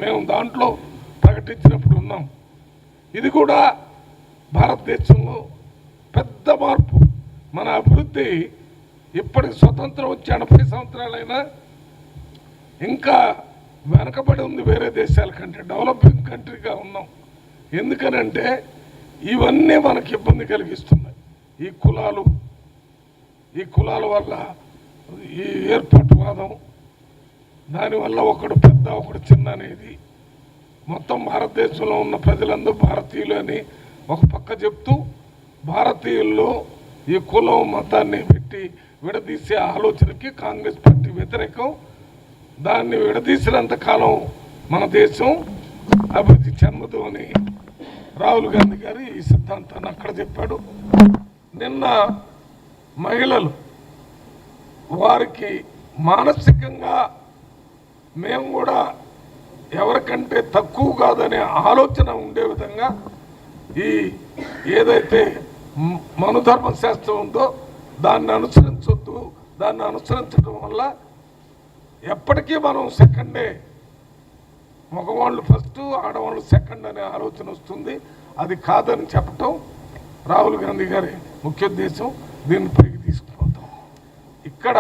మేము దాంట్లో ప్రకటించినప్పుడు ఉన్నాం. ఇది కూడా భారతదేశంలో పెద్ద మార్పు. మన అభివృద్ధి ఇప్పటికి స్వతంత్రం వచ్చి 80 సంవత్సరాలైనా ఇంకా వెనకబడి ఉంది. వేరే దేశాల కంటే డెవలపింగ్ కంట్రీగా ఉన్నాం. ఎందుకనంటే ఇవన్నీ మనకి ఇబ్బంది కలిగిస్తున్నాయి. ఈ కులాల వల్ల ఈ ఏర్పాటువాదం, దానివల్ల ఒకడు పెద్ద ఒకడు చిన్న అనేది మొత్తం భారతదేశంలో ఉన్న ప్రజలందరూ భారతీయులు అని ఒక పక్క చెప్తూ, భారతీయుల్లో ఈ కులం మతాన్ని పెట్టి విడదీసే ఆలోచనకి కాంగ్రెస్ పార్టీ వ్యతిరేకం. దాన్ని విడదీసినంత కాలం మన దేశం అభివృద్ధి చెందదు అని రాహుల్ గాంధీ గారు ఈ సిద్ధాంతాన్ని అక్కడ చెప్పాడు. నిన్న మహిళలు వారికి మానసికంగా మేము కూడా ఎవరికంటే తక్కువ కాదనే ఆలోచన ఉండే విధంగా ఈ ఏదైతే మనుధర్మ శాస్త్రం ఉందో దాన్ని అనుసరించొద్దు. దాన్ని అనుసరించడం వల్ల ఎప్పటికీ మనం సెకండే, మగవాళ్ళు ఫస్ట్ ఆడవాళ్ళు సెకండ్ అనే ఆలోచన వస్తుంది. అది కాదని చెప్పటం రాహుల్ గాంధీ గారి ముఖ్య ఉద్దేశం. దీన్ని పైకి తీసుకుపోతాం. ఇక్కడ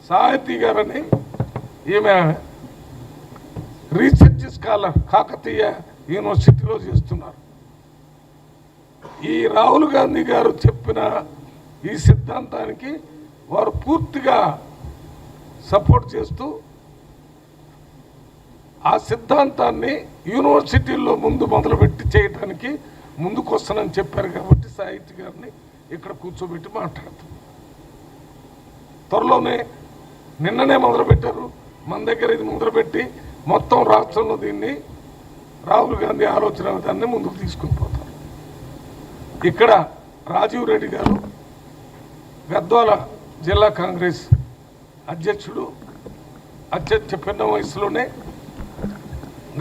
సాహితీ గారని ఈమె రీసెర్చ్ స్కాలర్ కాకతీయ యూనివర్సిటీలో చేస్తున్నారు. ఈ రాహుల్ గాంధీ గారు చెప్పిన ఈ సిద్ధాంతానికి వారు పూర్తిగా సపోర్ట్ చేస్తూ ఆ సిద్ధాంతాన్ని యూనివర్సిటీల్లో ముందు మొదలుపెట్టి చేయడానికి ముందుకు వస్తానని చెప్పారు. కాబట్టి సాహిత్య గారిని ఇక్కడ కూర్చోబెట్టి మాట్లాడుతాం. త్వరలోనే నిన్ననే మొదలుపెట్టారు. మన దగ్గర ఇది మొదలుపెట్టి మొత్తం రాష్ట్రంలో దీన్ని రాహుల్ గాంధీ ఆలోచన విధాన్ని ముందుకు తీసుకుని పోతారు. ఇక్కడ రాజీవ్ రెడ్డి గారు గద్వాల జిల్లా కాంగ్రెస్ అధ్యక్షుడు, అత్యంత చిన్న వయసులోనే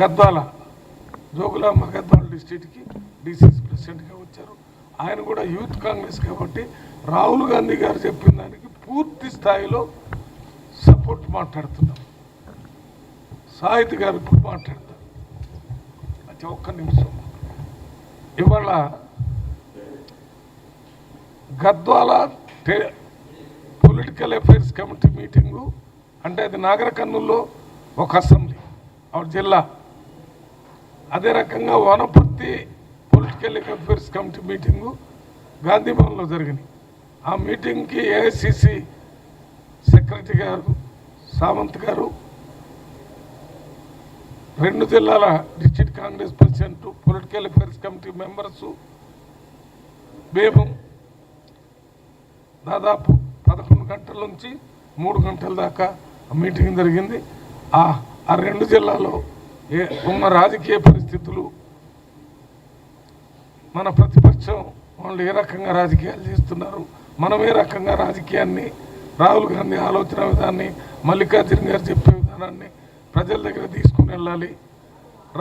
గద్వాల జోగులాంబ గద్వాల డిస్ట్రిక్ట్కి డిసిసి ప్రెసిడెంట్గా వచ్చారు. ఆయన కూడా యూత్ కాంగ్రెస్ కాబట్టి రాహుల్ గాంధీ గారు చెప్పిన దానికి పూర్తి స్థాయిలో సపోర్ట్ మాట్లాడుతున్నాం. సాహితీ గారు ఇప్పుడు మాట్లాడతారు. అది ఒక్క నిమిషం. ఇవాళ Gadwal political affairs committee meeting అంటే అది నాగర్ కర్నూల్లో ఒక అసెంబ్లీ జిల్లా, అదే రకంగా Wanaparthy political affairs committee meeting Gandhi భవన్లో జరిగింది. ఆ మీటింగ్కి ఏఐసిసి సెక్రటరీ గారు సామంత్ గారు, 2 జిల్లాల district Congress president, political affairs committee members మేము దాదాపు 11 గంటల నుంచి 3 గంటల దాకా మీటింగ్ జరిగింది. ఆ 2 జిల్లాలో ఉన్న రాజకీయ పరిస్థితులు, మన ప్రతిపక్షం వాళ్ళు ఏ రకంగా రాజకీయాలు చేస్తున్నారు, మనం ఏ రకంగా రాజకీయాన్ని, రాహుల్ గాంధీ ఆలోచన విధాన్ని, మల్లికార్జున గారు చెప్పే విధానాన్ని ప్రజల దగ్గర తీసుకుని వెళ్ళాలి.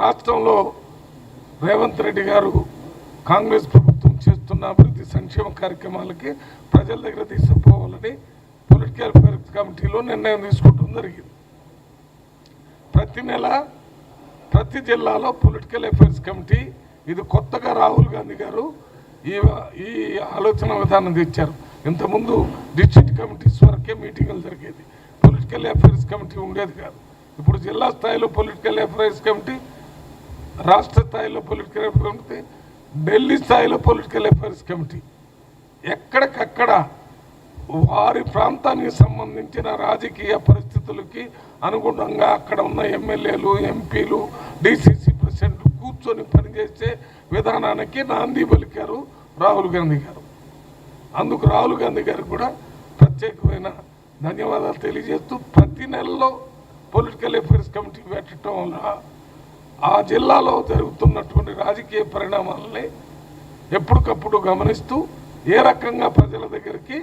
రాష్ట్రంలో రేవంత్ రెడ్డి గారు కాంగ్రెస్ ప్రభుత్వం చేస్తున్న అభివృద్ధి సంక్షేమ కార్యక్రమాలకి ప్రజల దగ్గర తీసుకుపోవాలని పొలిటికల్ అఫైర్స్ కమిటీలో నిర్ణయం తీసుకోవడం జరిగింది. ప్రతి నెల ప్రతి జిల్లాలో పొలిటికల్ అఫైర్స్ కమిటీ, ఇది కొత్తగా రాహుల్ గాంధీ గారు ఈ ఆలోచన విధానం తెచ్చారు. ఇంతకుముందు డిస్ట్రిక్ట్ కమిటీస్ వరకే మీటింగులు జరిగేది, పొలిటికల్ అఫైర్స్ కమిటీ ఉండేది కాదు. ఇప్పుడు జిల్లా స్థాయిలో పొలిటికల్ అఫైర్స్ కమిటీ, రాష్ట్ర స్థాయిలో పొలిటికల్ అఫైర్స్ కమిటీ, ఢిల్లీ స్థాయిలో పొలిటికల్ అఫైర్స్ కమిటీ, ఎక్కడికక్కడ వారి ప్రాంతానికి సంబంధించిన రాజకీయ పరిస్థితులకి అనుగుణంగా అక్కడ ఉన్న ఎమ్మెల్యేలు, ఎంపీలు, డిసిసి ప్రెసిడెంట్లు కూర్చొని పనిచేసే విధానానికి నాంది పలికారు రాహుల్ గాంధీ గారు. అందుకు రాహుల్ గాంధీ గారికి కూడా ప్రత్యేకమైన ధన్యవాదాలు తెలియజేస్తూ, ప్రతి నెలలో పొలిటికల్ అఫైర్స్ కమిటీ పెట్టడం వల్ల ఆ జిల్లాలో జరుగుతున్నటువంటి రాజకీయ పరిణామాలని ఎప్పటికప్పుడు గమనిస్తూ ఏ రకంగా ప్రజల దగ్గరికి